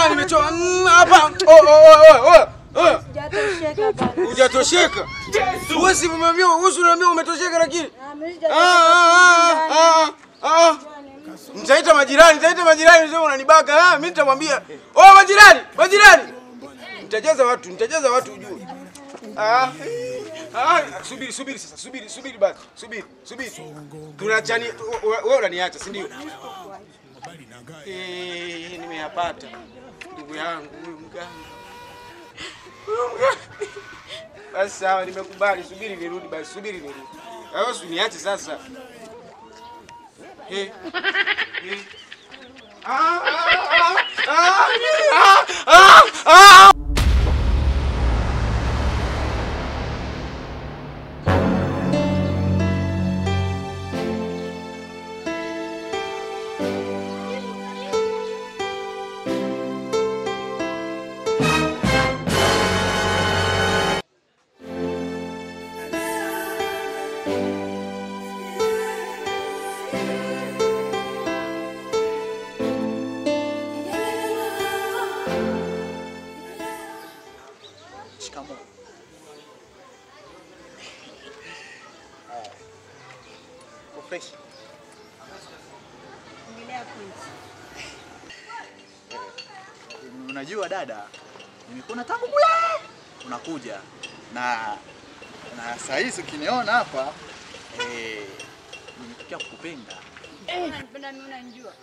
Nimechoka hapa. Hujatosheka bana. Hujatosheka? Wewe si umeniambia umetosheka lakini. Nitaita majirani, sio unanibaka. Mimi nitamwambia, "Oh majirani. Nitajaza watu ujue." Subiri sasa, subiri basi. Subiri. Tunachani wewe unaniacha, si ndio? Nimeyapata. Ndugu yangu huyu mganga. Basi sawa, nimekubali. Subiri nirudi basi, Wewe usiniache sasa. Fresh. Unajua dada, nimekuona tangu kule unakuja na saa hizi ukiniona hapa nimekuja kukupenda. Unanipenda mimi unanijua.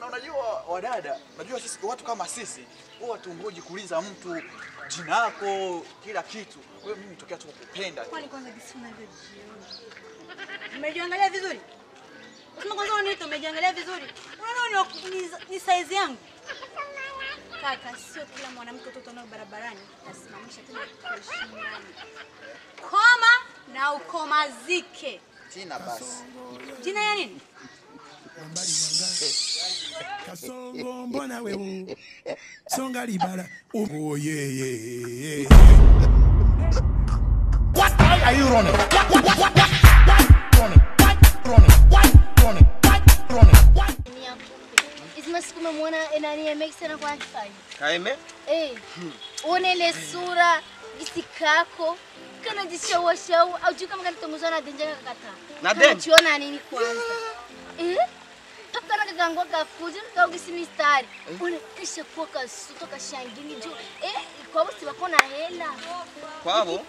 Unajua wadada, unajua sisi watu kama sisi huwa tungoji kuuliza mtu jina lako, kila kitu. Wewe mimi nitokea tu kukupenda. Kwani kwanza gisi unavyojiona. Umejiangalia vizuri? Usema kwanza unito umejiangalia vizuri. Unaona ni size yangu. Kaka, sio kila mwanamke mtoto anao barabarani asimamisha tena kuheshimiana. Koma na ukomazike. Jina basi. Jina ya nini? Kasongo mbona wewe songa libala oh yeah. What are you running? Masiku umemwona nani MX sana kwa kifai. Kaeme? Uone ile sura, gisi kako, kana jishawashau, au juu kama kanitongozwa na Denja kakata. Na Denja? Unachiona nini kwanza? Kana kagangwa kafuja, kagisi mistari. Uone kisha kwa kasuto kashangini juu. Kwa bosi wako na hela. Kwao?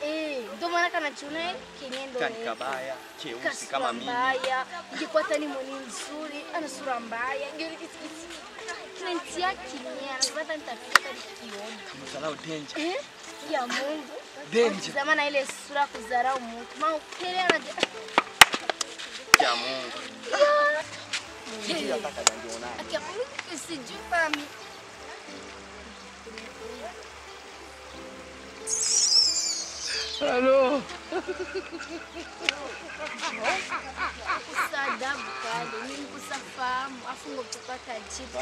Ndio maana kana chuna kenyendo. Kabaya, cheusi kama mimi. Mbaya, ngikwata ni moni nzuri, ana sura mbaya. Ngiri kisi. Client yake ni anapata nitafika kioni. Msalao Denja. Ya Mungu. Denja. Zamana ile sura kudharau mtu. Maana ukele anaje. Ya Mungu. Ndio nataka ndio akia sijui pami. Hello. Kusadabu kale, mimi kusafahamu, afu ngopata jibu.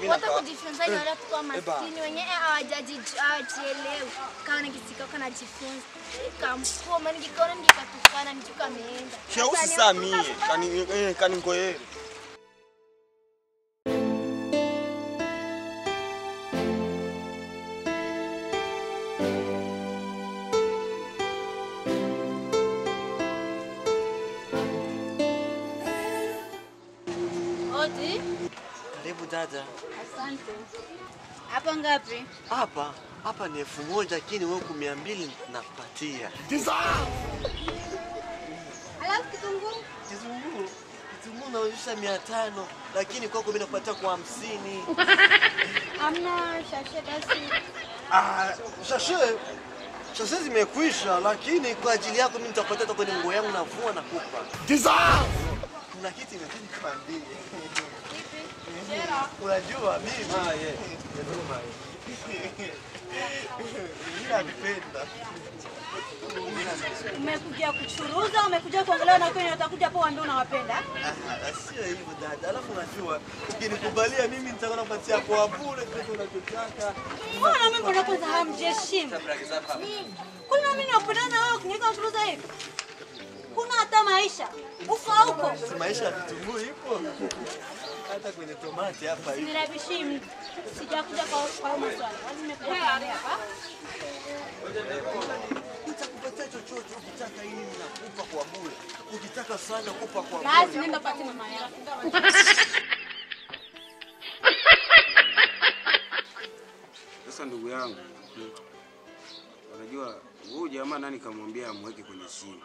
Wata kujifunza ni wale kwa maskini wenyewe hawajajielewa. Kama nikisika kana jifunza. Kamkoma nikikaona nikikatukana nitukameenda. Cheusi saa mie, kani ngoyeri. Karibu dada. Asante. Hapa ngapi? Hapa ni 1000 lakini wewe 200 nakupatia. Alafu kitunguu naonyesha 500 lakini kwako mimi nakupatia kwa 50. Hamna shashe basi. Shashe zimekwisha lakini kwa ajili yako mimi nitakupatia kwenye nguo yangu navua na kupa. Kuna kitu nimekwambia. Unajua mimi ninapenda. Umekuja kuchuruza, umekuja kuangalia na kwenye utakuja hapo waambie unawapenda. Sio hivyo dada. Alafu unajua ukinikubalia mimi nitakwenda kupatia kwa bure kitu unachotaka. Mbona mimi mbona kwanza hamjeshim? Kuna mimi napendana wewe kuniweka kuchuruza hivi? Kuna hata maisha. Ufa huko. Si maisha ya vitunguu ipo. hata kwenye tomati hapa hivi. Nirabishi mtu. Sijakuja kwa maswali. Nimekuja hapa. Nitakupatia chochote ukitaka hili ninakupa kwa bure. Ukitaka sana kupa kwa bure. Basi nenda pati mama yako. Sasa ndugu yangu, unajua huyu jamaa nani kamwambia amweke kwenye simu?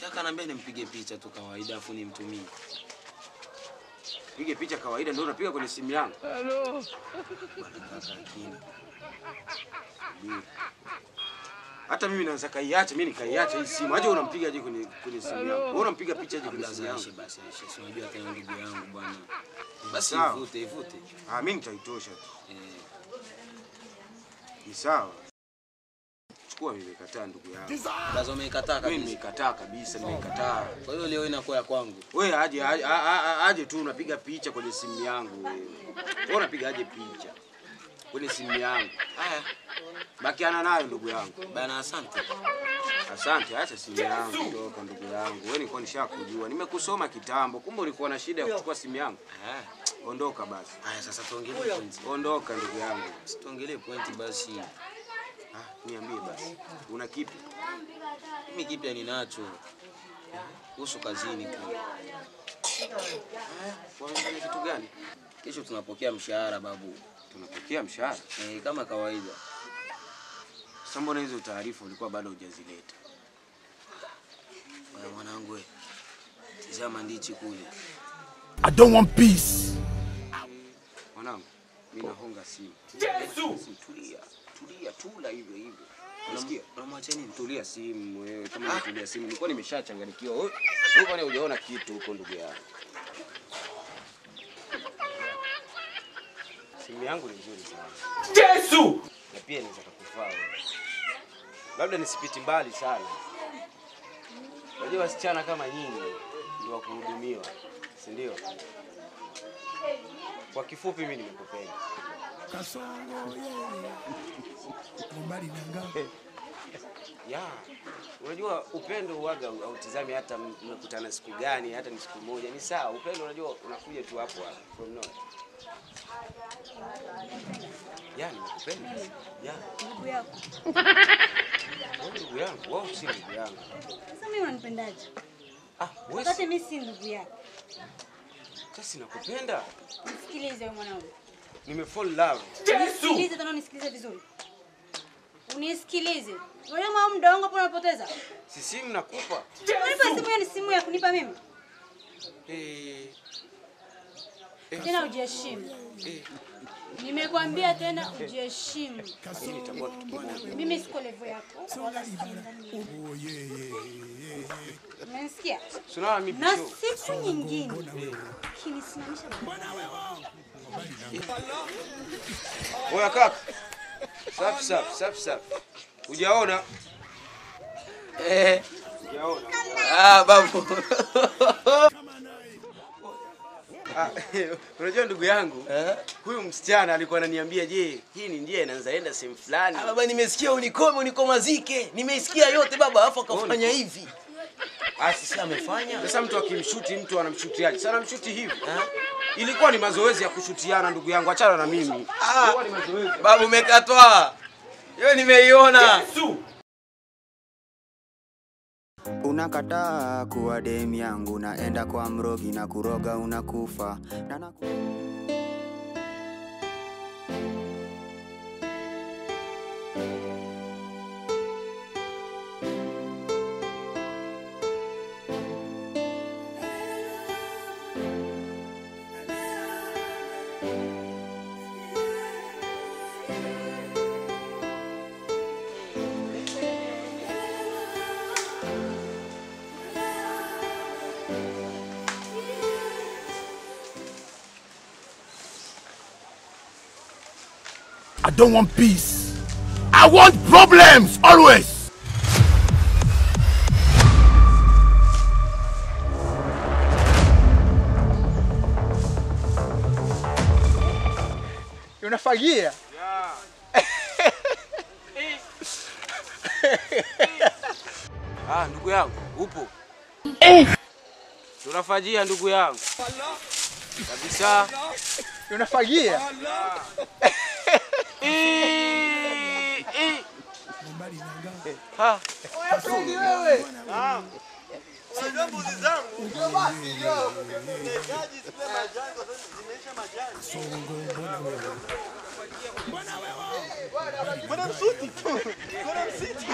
Chaka naambia nimpige picha tu kawaida afu nimtumie. Pige picha kawaida ndio unapiga kwenye simu yangu. Hello. Kaka akini. Hata mimi naweza kaiacha, mimi nikaiacha hii simu. Aje unampiga aje kwenye simu yangu? Wewe unampiga picha aje kwenye simu yangu? Basi, si unajua tena ndugu yangu bwana. Basi ivute. Ah, mimi nitaitosha tu. Ni sawa. Chukua mimi nimekataa ndugu yangu. Bazo umekataa kabisa. Mimi nimekataa kabisa, nimekataa. Kwa hiyo leo inakuwa ya kwangu. Wewe aje tu unapiga picha kwenye simu yangu wewe. Wewe unapiga aje picha kwenye simu yangu? Haya. Bakiana nayo ndugu yangu. Bana asante. Asante, acha simu yangu ndoka ndugu yangu. Wewe nilikuwa nishakujua. Nimekusoma kitambo. Kumbe ulikuwa na shida ya kuchukua simu yangu. Ondoka basi. Haya sasa tuongelee point. Ondoka ndugu yangu. Tuongelee point basi. Niambie basi. Una kipi? Mimi kipya ninacho. Kuhusu kazini tu. Unafanya kitu gani? Kesho tunapokea mshahara babu. Tunapokea mshahara? Kama kawaida. Sasa mbona hizo taarifa ulikuwa bado hujazileta? Bwana mwanangu wewe. Tazama ndichi kule. I don't want peace. Mwanangu, mimi nahonga simu. Yesu! Tulia, tula hivyo. Unasikia? Unamwacha nini? Tulia simu wewe. Kama unatulia simu, nilikuwa nimeshachanganyikiwa. Wewe kwani hujaona kitu huko ndugu yangu? Simu yangu ni nzuri sana. Yesu! Na pia inaweza kukufaa wewe. Labda nisipiti mbali sana. Unajua wasichana kama nyinyi ndio wakuhudumiwa, si ndio? Kwa kifupi mimi nimekupenda. Kasongo mbali nanga. Unajua upendo uwaga hautizami hata mmekutana siku gani, hata ni siku moja. Ni sawa, upendo unajua unakuja tu hapo from nowhere. Nimekupenda. Ndugu yako. Ndugu yangu, wao si ndugu yangu. Sasa mimi unanipendaje? Wewe wakati mimi si ndugu yako. Sasa nakupenda. Nisikilize wewe mwanangu. Nimefall love. Nisikilize tena nisikilize vizuri. Unisikilize. Wewe mwa muda wangu hapo unapoteza. Si simu nakupa. Unipa simu hiyo, ni simu ya kunipa mimi. Tena ujiheshimu. Nimekwambia tena ujiheshimu. Mimi siko level yako. Wala sindani. Umesikia? Sina mimi na siku nyingine kinisimamisha bwana wewe. Oya kaka. Safi. Hujaona? Hujaona. Babu. Unajua ndugu yangu, huyu msichana alikuwa ananiambia je, hii ni njia inaanzaenda sehemu fulani. Baba nimesikia unikomazike. Nimesikia yote baba, afa akafanya hivi. Sasa amefanya. Sasa mtu akimshuti mtu anamshutiaje? Sasa anamshuti hivi. Ilikuwa ni mazoezi ya kushutiana ndugu yangu, achana na mimi. Ilikuwa ni mazoezi. Babu umekatwa. Hiyo nimeiona. Yesu. Unakataa kuwa demu yangu, naenda kwa mrogi na kuroga unakufa. I don't want peace. I want problems always. Unafagia? Ndugu yangu, upo? Tunafajia ndugu yangu. Kabisa. Unafagia? Ha. Fundi wewe. Unajua mbuzi zangu? Ndio basi ndio. Nahitaji zile majani kwa sababu zimeisha majani. Mbona msuti tu? Mbona msiti?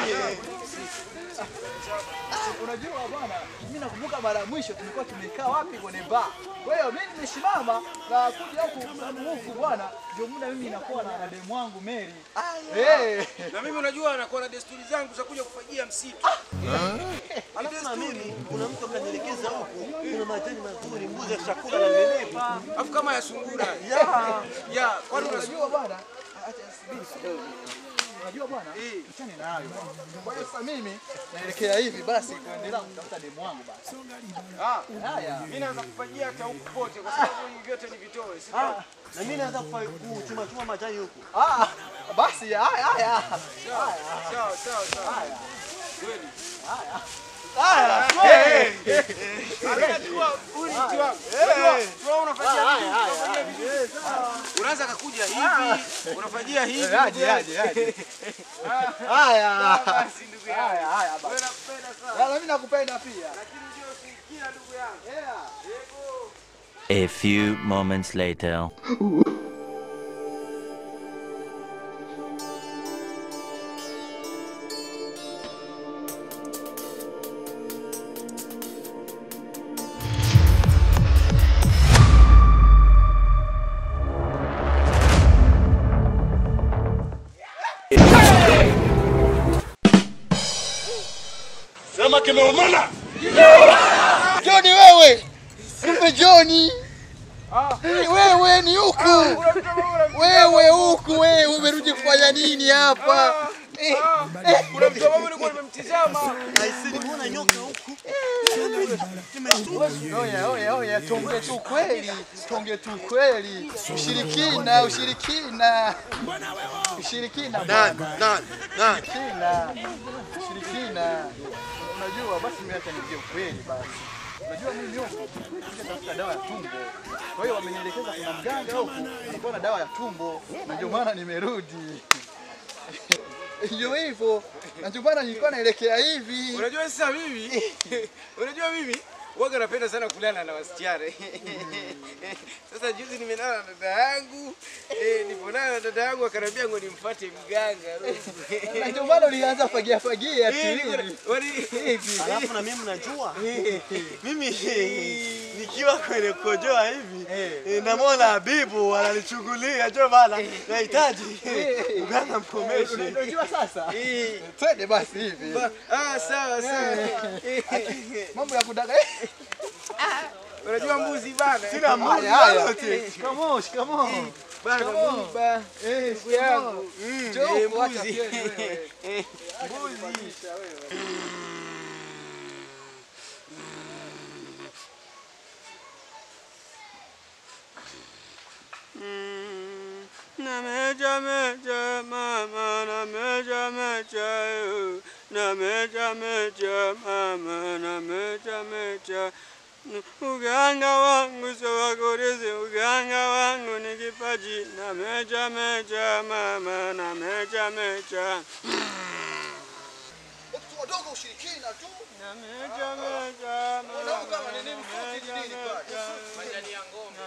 Unajua bwana, mimi nakumbuka mara mwisho tulikuwa tumekaa wapi kwenye bar. Kwa hiyo mimi nimesimama na kuja huku bwana, ndio muda mimi nakuwa na demu wangu Mary. Na mimi unajua nakuwa na desturi zangu za kuja kufagia msitu. Alafu na mimi kuna mtu akanielekeza huku, kuna majani mazuri, mbuzi ya chakula na nenepa. Alafu kama ya sungura. Ya, kwani unajua bwana? Acha subiri kidogo. Unajua bwana? Achane na hayo. Kwa hiyo sasa mimi naelekea hivi basi kuendelea kutafuta demu wangu basi. Haya, mimi naanza kufagia hata huku pote kwa sababu hivi vyote ni vitoe, si ndio? Na mimi naanza kuchuma majani huku. Basi haya. Sawa. Kweli. Haya. Anachukua uniti wangu. Wewe unafagia hivi. Unaanza kukuja hivi, unafagia hivi. Aje. Haya. Basi ndugu yangu. Haya basi. Wewe nakupenda sana. Na mimi nakupenda pia. Lakini ndio usikia ndugu yangu. Yego. A few moments later. Sema kimeumana. Johnny wewe. Kumbe Johnny. Wewe ni huku. Wewe huku wewe umerudi kufanya nini hapa? Kuna mtu wangu nilikuwa nimemtizama. Aisini muona nyoka huku. Oya, tonge tu kweli. Ushirikina. Ushirikina. Unajua basi mimi hata nijue ukweli basi. Unajua mimi huko nitafuta dawa ya tumbo. Kwa hiyo wamenielekeza kuna mganga huko alikuwa na dawa ya tumbo. Na ndio maana nimerudi. Ndio hivyo. Na ndio maana nilikuwa naelekea hivi. Unajua sasa mimi waga napenda sana kulala na wasichana. Sasa juzi nimelala na dada yangu, niliponana na dada yangu akaniambia ngo nimfuate mganga. Na ndio maana ulianza fagia tu hivi. Alafu na mimi mnajua? Mimi nikiwa kwenye kojoa hivi, namwona Habibu ananichungulia, ndio maana nahitaji mganga mkomeshe. Unajua sasa? Twende basi hivi. Sawa. Mambo ya kudanga. Unajua mbuzi bana? Sina mbuzi yote. Shikamoo. Bana mbuzi. Ndugu yangu. Mbuzi. Nameja mama, nameja mama. Uganga wangu sowakorizi, uganga wangu ni kipaji. Nameja mama, nameja. Wadogo ushirikina tu. Nameja Wanao kama nini mfuti nini pale? majani ya ngombe.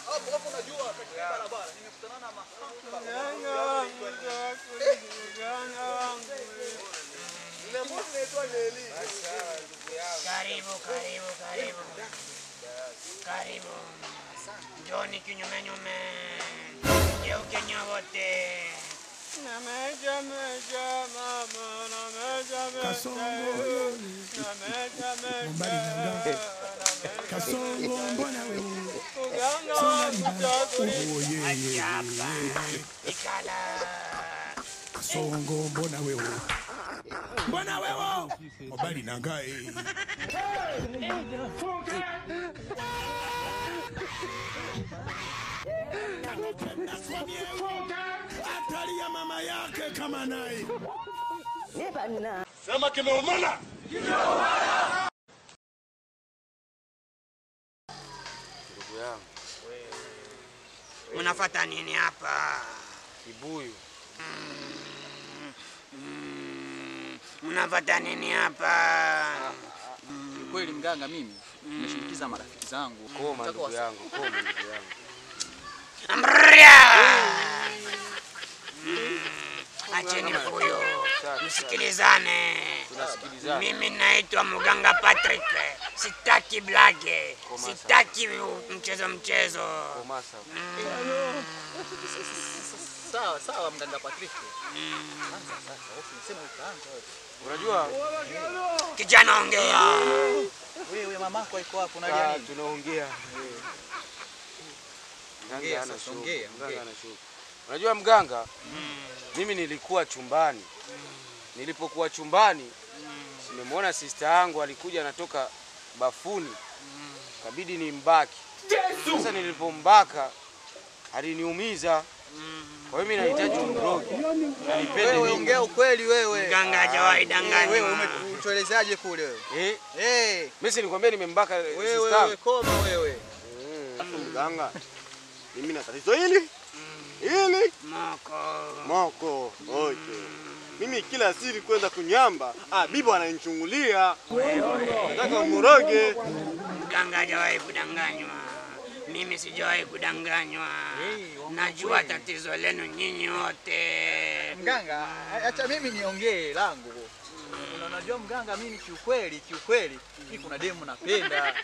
Hapo unajua katika barabara nimekutana na Uganga wangu sowakorizi, uganga wangu. Karibu. Njoni kinyume. Geuke nyote. Nameja mama, nameja. Kasongo mbona wewe? Uganga wangu sowakorizi. Ajaba. Ikala. Kasongo mbona wewe? Mobali nangae. Atali ya mama yake kama naye. Sema kimeumana. yangu. Unafuata nini hapa? Kibuyu. Unafuata nini hapa? Kweli mganga, mimi nimeshinikiza marafiki zangu. Koma ndugu yangu, koma ndugu yangu. Acheni huyo. Msikilizane. Tunasikilizana. Mimi naitwa Mganga Patrick. Sitaki blage. Sitaki mchezo. Komasa. Sawa mganga Patrick. Sasa usiseme utaanza wewe. Unajua? Kijana ongea. Wewe mamako iko hapo unalia nini? Tunaongea. Mganga ana ongea. Mganga ana shughuli. Unajua mganga? Mimi nilikuwa chumbani. Nilipokuwa chumbani, nimemwona sister yangu alikuja anatoka bafuni. Kabidi nimbaki. Sasa nilipombaka aliniumiza. Kwa hiyo mimi nahitaji umroge. Anipende wewe, ongea ukweli wewe. Mganga hajawahi danganya. Wewe umetuelezaje kule wewe? Mimi nilikwambia nimembaka sister yangu. Wewe koma wewe. Mganga, mimi na tatizo hili. Moko. Okay. Mimi kila siri kwenda kunyamba, bibi ananichungulia. Nataka umroge. Mganga hajawahi kudanganywa. Mimi sijawahi kudanganywa. Najua tatizo lenu nyinyi wote. Mganga, acha mimi niongee langu. Unajua mganga, mimi kiukweli mimi kuna demu napenda.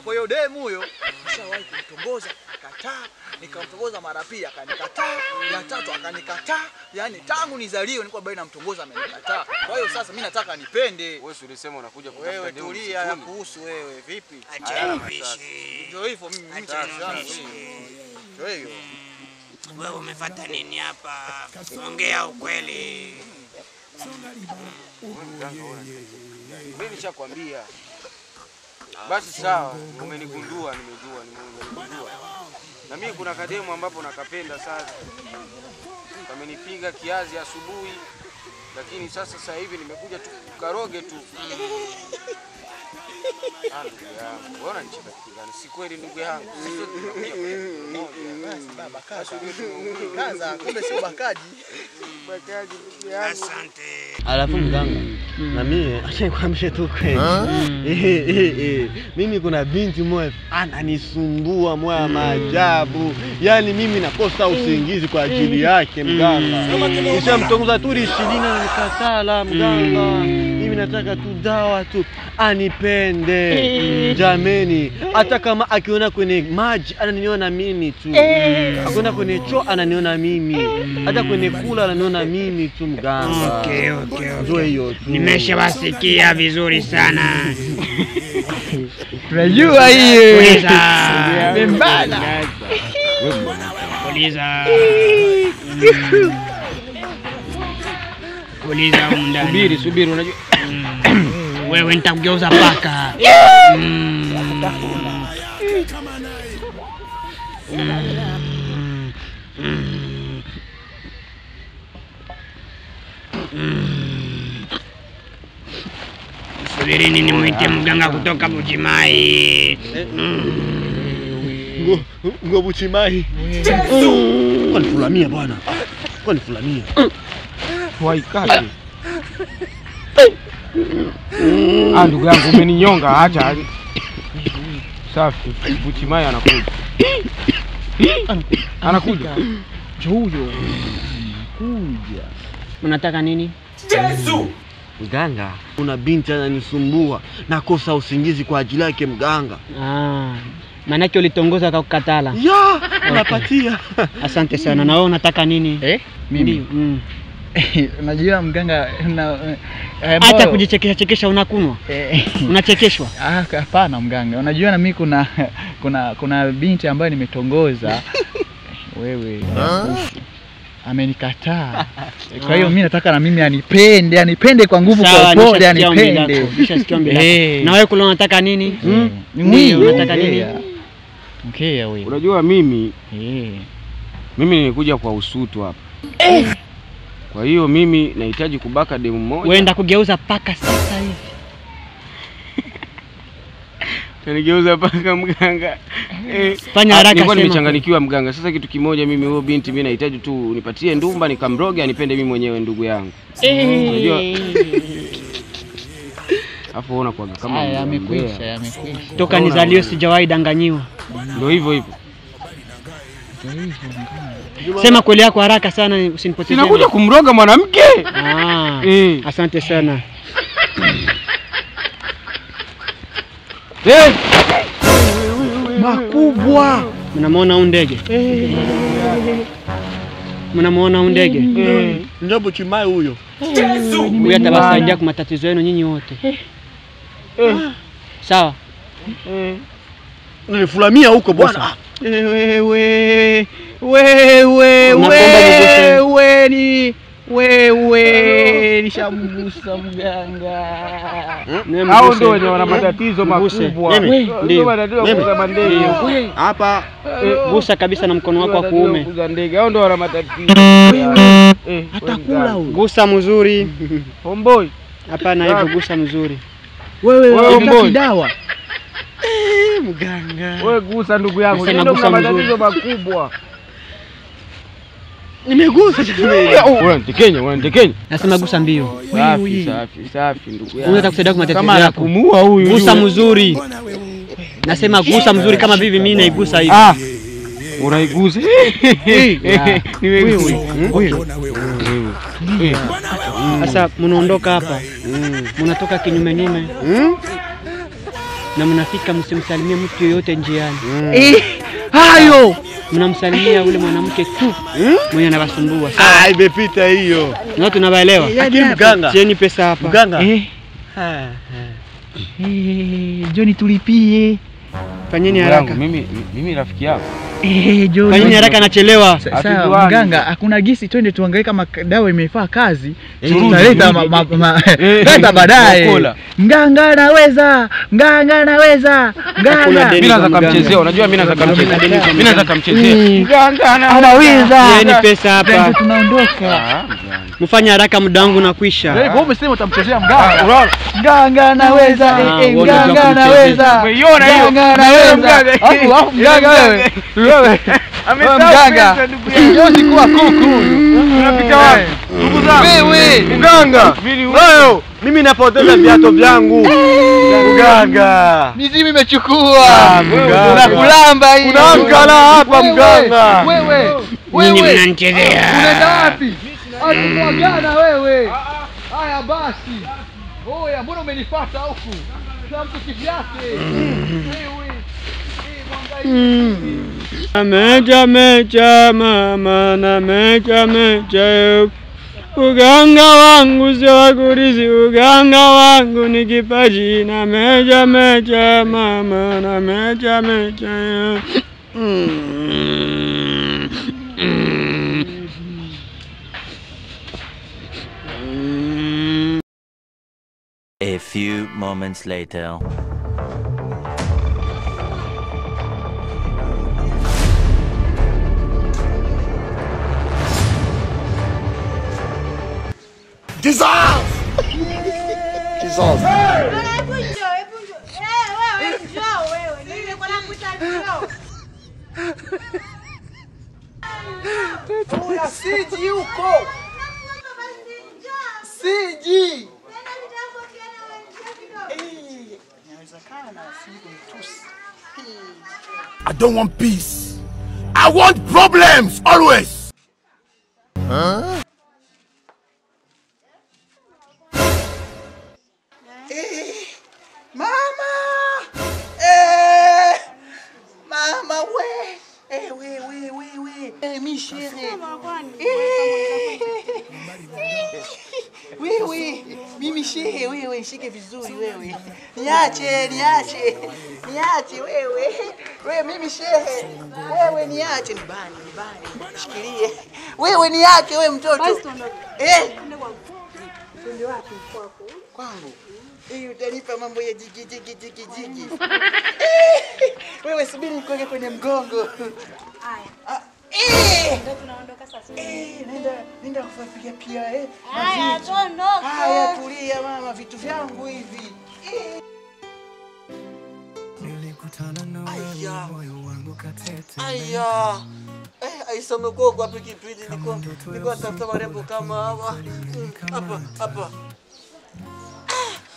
Kwa hiyo demu huyo nishawahi kumtongoza akakataa, nikamtongoza mara pili akanikataa, ya tatu akanikataa. Yaani tangu nizaliwe nilikuwa bado namtongoza amenikataa. Kwa hiyo sasa mimi nataka nipende. Wewe ulisema unakuja kutafuta wewe, demu. tulia ya kuhusu wewe vipi? Acha niishi. Ndio hivyo mimi ndio hiyo. Wewe umefuata nini hapa? Ongea ukweli. Mimi nishakwambia. Basi sawa, umenigundua, nimejua. Na mimi kuna kademu ambapo nakapenda sana. Kamenipiga kiazi asubuhi, lakini sasa hivi nimekuja tu karoge tu. Ndugu yangu, wewe unanicheka kitu gani? Si kweli ndugu yangu. Basi baba kaza, kumbe sio bakaji. Bakaji ndugu yangu. Asante. Alafu mganga, na mimi acha nikwambie tu kweli. Mimi kuna binti moja ananisumbua moya maajabu. Yaani mimi nakosa usingizi kwa ajili yake mganga. Kisha mtongoza tu 20 na nikatala mganga. Mimi nataka tu dawa tu anipende. Jameni, hata kama akiona kwenye maji ananiona mimi tu. Akiona kwenye choo ananiona mimi. Hata kwenye kula ananiona mimi tu mganga. Okay. Ndio hiyo tu. Nimeshawasikia vizuri sana. Unajua hiyo. Mbona? Uliza. Uliza ndani. Subiri unajua. Wewe nitakugeuza paka. Subiri nimwite mganga kutoka Buchimai. Ngo Buchimai. Kwani fulamia bwana. Kwani fulamia. Waikati. Ndugu yangu umeninyonga, acha. Safi. Buchimai anakuja. Anakuja. Huyo. Kuja. Unataka nini? Yesu! Mganga, kuna binti ananisumbua, nakosa usingizi kwa ajili yake mganga. Manake ulitongoza akakukatala. Unapatia. Asante sana. Na wewe unataka nini? Mimi. Unajua mganga acha kujichekesha unakunwa. Unachekeshwa? Hapana mganga. Unajua na mimi kuna binti ambayo nimetongoza. Wewe. Amenikataa. Kwa hiyo mimi nataka na mimi anipende kwa nguvu, kwa upole anipende. Na wewe kule unataka nini? Mimi unataka nini? Mkea wewe. Unajua mimi nilikuja kwa usutu hapa. Kwa hiyo mimi nahitaji kubaka demu moja. Uenda kugeuza paka sasa hivi. Kanigeuza paka mganga. Fanya haraka nilikuwa sema. nimechanganyikiwa mganga. Sasa kitu kimoja mimi huyo binti mimi nahitaji tu unipatie ndumba nikamroge anipende mimi mwenyewe ndugu yangu. Unajua? Afu unaona kwa kama yamekwisha. Toka nizalio sijawahi danganyiwa. Ndio hivyo hivyo. Sema kweli yako haraka sana usinipotezee. Sinakuja kumroga mwanamke. Asante sana. Makubwa. Mnamuona huyu ndege? Mnamuona huyu ndege? Njobo chimai huyo. Huyu atabasaidia kwa matatizo yenu nyinyi wote. Sawa? Nifulamia huko bwana. Wewe nishamgusa mganga. Hao ndio wenye wana matatizo makubwa. Ndio matatizo kwa ndege. Hapa gusa kabisa na mkono wako wa kuume. Kuza ndege. Hao ndio wana matatizo. Atakula huyo. Gusa mzuri. Homeboy. Hapana hivyo gusa mzuri. Wewe kidawa. Mganga. Wewe gusa ndugu yangu. Ndio matatizo makubwa. Nimegusa wewe ndekenya. Nasema gusa mbio. Safi ndugu yangu. Unataka kusaidia kwa matatizo kama anakumua huyu. Gusa mzuri. Nasema gusa mzuri kama vivi mimi naigusa hivi. Unaigusa. Sasa mnaondoka hapa. Mnatoka kinyume nyume. Na mnafika msimsalimie mtu yoyote njiani. Hayo mnamsalimia yule mwanamke tu mwenye anawasumbua. Imepita hiyo. Na tunabaelewa. Lakini mganga. Tieni pesa hapa. Mganga. Johnny tulipie. Fanyeni haraka. Mimi rafiki yako. Johnny. Fanyeni haraka anachelewa. Sawa mganga, hakuna gisi twende tuangalie kama dawa imefaa kazi. Tutaleta leta baadaye. Mganga anaweza. Mganga. Mimi nataka kumchezea. Unajua mimi nataka kumchezea. Mganga anaweza. Tieni pesa hapa. Tunaondoka. Mfanye haraka muda wangu unakwisha. Wewe umesema utamchezea mganga. Mganga anaweza. Mganga anaweza. Umeiona hiyo? Mganga anaweza. Hapo mganga wewe. Mganga. Yosi kuwa kuku. Unapita wapi? Ndugu zangu. Wewe mganga. Wewe mimi napoteza viatu vyangu. Mganga. Mizimu imechukua. Unakulamba hii. Unaangala hapa mganga. Wewe mnanichezea. Unaenda wapi? Atumwagana wewe. Haya basi. Oya, mbona umenifuata huku? Kila mtu kivyake. Mecha mama na mecha. Uganga wangu sio wakurizi, uganga wangu ni kipaji na mecha mama na mecha. A few moments later. Dissolve! Siji huko. Siji. I don't want peace. I want problems always. Huh? Mama! Mama we! Mi chérie. Wewe, mimi shehe wewe, shike vizuri wewe. Niache wewe. Wewe mimi shehe. Wewe niache nibani. Shikilie. Wewe niache wewe mtoto. Twende wapi kwako? Kwangu. Utanipa mambo ya jigi. Wewe subiri nikoke kwenye mgongo. Haya. Ndio tunaondoka sasa. Nenda kufapiga pia Haya, tuondoke. Haya, tulia mama, vitu vyangu hivi. Aya. Aisome kwa pikipiki niko tafuta marembo kama hawa. Hapa.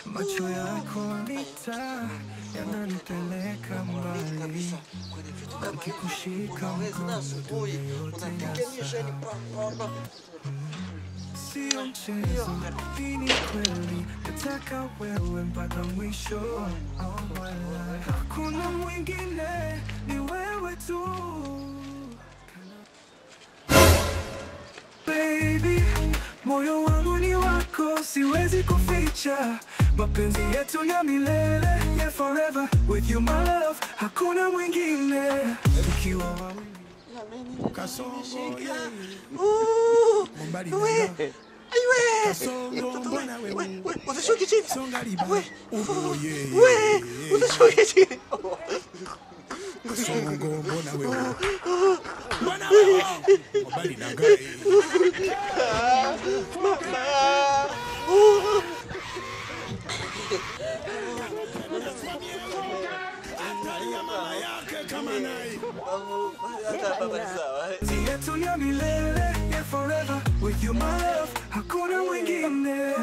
Macho yako nita yananipeleka mbali kabisa kwenye vitu kama nikikushika mkono asubuhi unapiganisha ni pamba. Sio mchezo, hii ni kweli, nataka wewe mpaka mwisho. Hakuna mwingine, ni wewe tu. Baby, moyo wangu ni wako, siwezi kuficha. Mapenzi yetu ya milele, yeah forever. With you my love, hakuna mwingine. Tukiwa wawili kasongo, Utashuki chini. Utashuki chini. Kasongo mbona wewe? Mbona wewe? Mbali na gari. Yetu ya milele, yeah forever. With you my love, hakuna mwingine.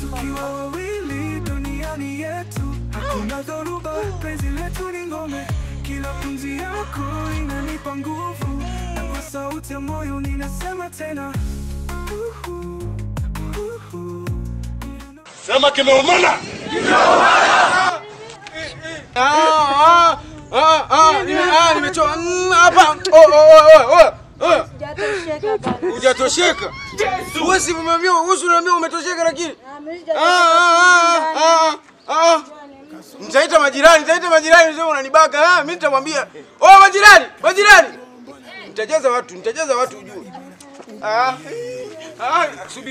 Tukiwa wawili duniani yetu, hakuna dhoruba, penzi letu ni ngome. Kila pumzi yako inanipa nguvu, na kwa sauti ya moyo ninasema tena. Sema kimeumana. Nimechoka hapa. Hujatosheka. Wewe si umemwambia unaambia umetosheka lakini. Nitaita majirani sio unanibaka. Mimi nitamwambia, "Oh majirani. Nitajaza watu ujue."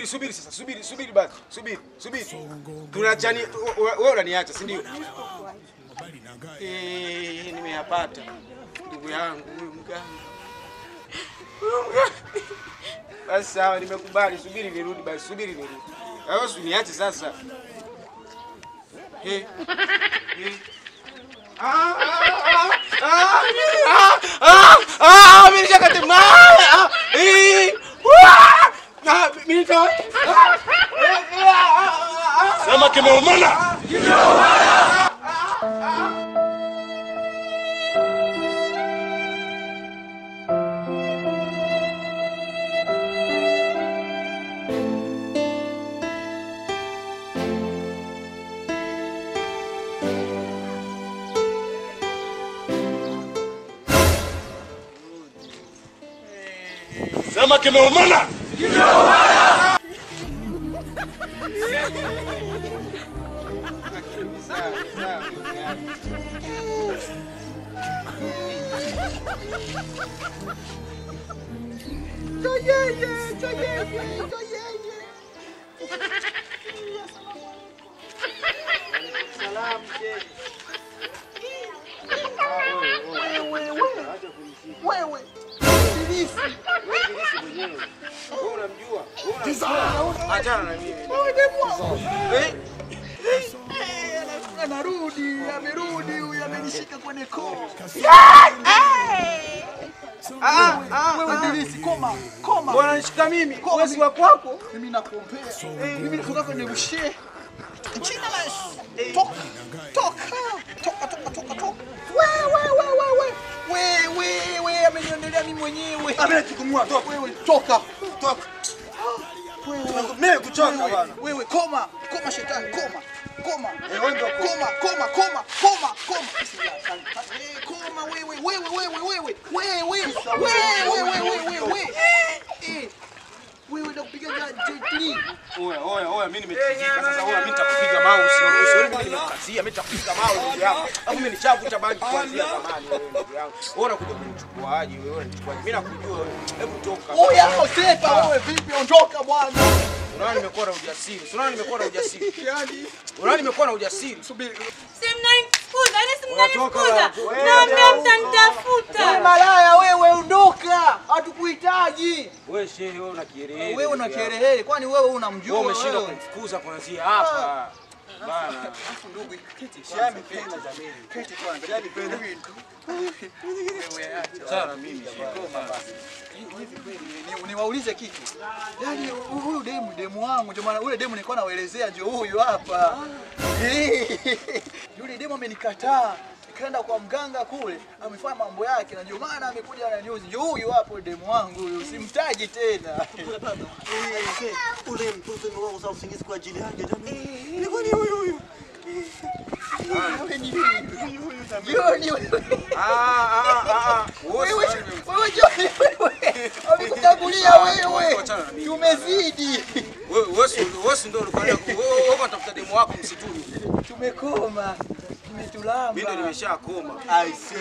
Subiri sasa. Subiri basi. Subiri. Tunachani wewe unaniacha, si ndio? Nimeyapata. Ndugu yangu huyu mganga. Basi sawa, nimekubali. Subiri nirudi basi. Wewe usiniache sasa. Mimi nishakati mama. Sema kimeumana. Sema kimeumana. Wewe unamjua? Achana na mimi. Amerudi huyu amenishika kwenye koo. Wewe Dilisi koma. Bwana nishika mimi. Wewe si wa kwako. Mimi nakuombea. Mimi natoka kwenye ushe. Jina la Yesu. Toka. Wewe ameniondelea mimi mwenyewe. Amenichukumua. Wewe toka. Mimi kuchoka bwana. Wewe koma shetani koma. Koma wewe unakupiga J3. Oya mimi nimetikika sasa. Oya mimi nitakupiga mawe usioni mimi nimekazia. Mimi nitakupiga mawe ndugu yangu. Hapo mimi nichavuta bagi kuanzia zamani ndugu yangu. Wewe unakuja kunichukua aje wewe unanichukua. Mimi nakujua wewe. Hebu toka. Oya sepa wewe vipi ondoka bwana. Unaona nimekuwa na ujasiri. Yaani unaona nimekuwa na ujasiri. Subiri. Simnanifukuza, simnanifukuza. Naambia mtanitafuta. Wewe malaya wewe ondoka. Hatukuhitaji. Wewe shehe wewe una kiherehere. Wewe una kiherehere. Kwani wewe unamjua? Wewe umeshinda kumfukuza kuanzia hapa. Bana. Afu ndugu keti Shamependa Jamili. Keti kwanza. Shamependa. Wewe acha. Sana mimi. Niwaulize kitu. Yaani huyu demu wangu ndio maana ule demu nilikuwa naelezea ndio huyu hapa. Yule demu amenikataa. Kaenda kwa mganga kule, amefanya mambo yake na ndio maana amekuja na news. Ndio huyu hapo demu wangu huyu, simtaji tena. Ule mtoto ni wangu sasa usingizi kwa ajili yake Jamili. Nilikuwa ni huyu. Amekutangulia wewe. Tumezidi. Wewe ndio ulikuwa unatafuta demu wako msituni. Tumekoma. Tumetulamba. Mimi ndo nimeshakoma. I see.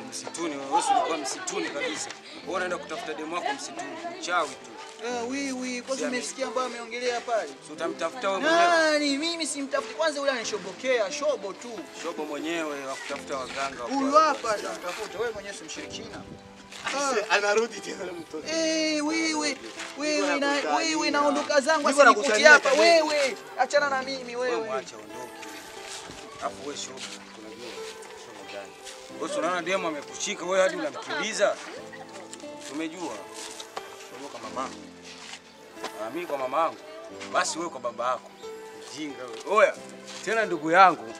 Msituni wewe ulikuwa msituni kabisa. Wewe unaenda kutafuta demu wako msituni. Mchawi tu. Wewe kwanza umesikia ambaye ameongelea pale? Si utamtafuta wewe mwenyewe. Nani? Mimi simtafuti kwanza, yule anishobokea, shobo tu. Shobo mwenyewe wa kutafuta waganga. Huyu hapa atamtafuta, wewe mwenyewe si mshirikina. Anarudi tena mtoto. Wewe naondoka zangu asinikuti hapa wewe. Achana na mimi wewe. Wewe acha ondoke. Hapo wewe shobo unajua. Shobo gani? Wewe unaona demu amekushika wewe hadi unamkimbiza. Tumejua. Shobo kama mama. Mimi kwa mama yangu. Basi wewe kwa baba yako. Jinga wewe. Oya, tena ndugu yangu.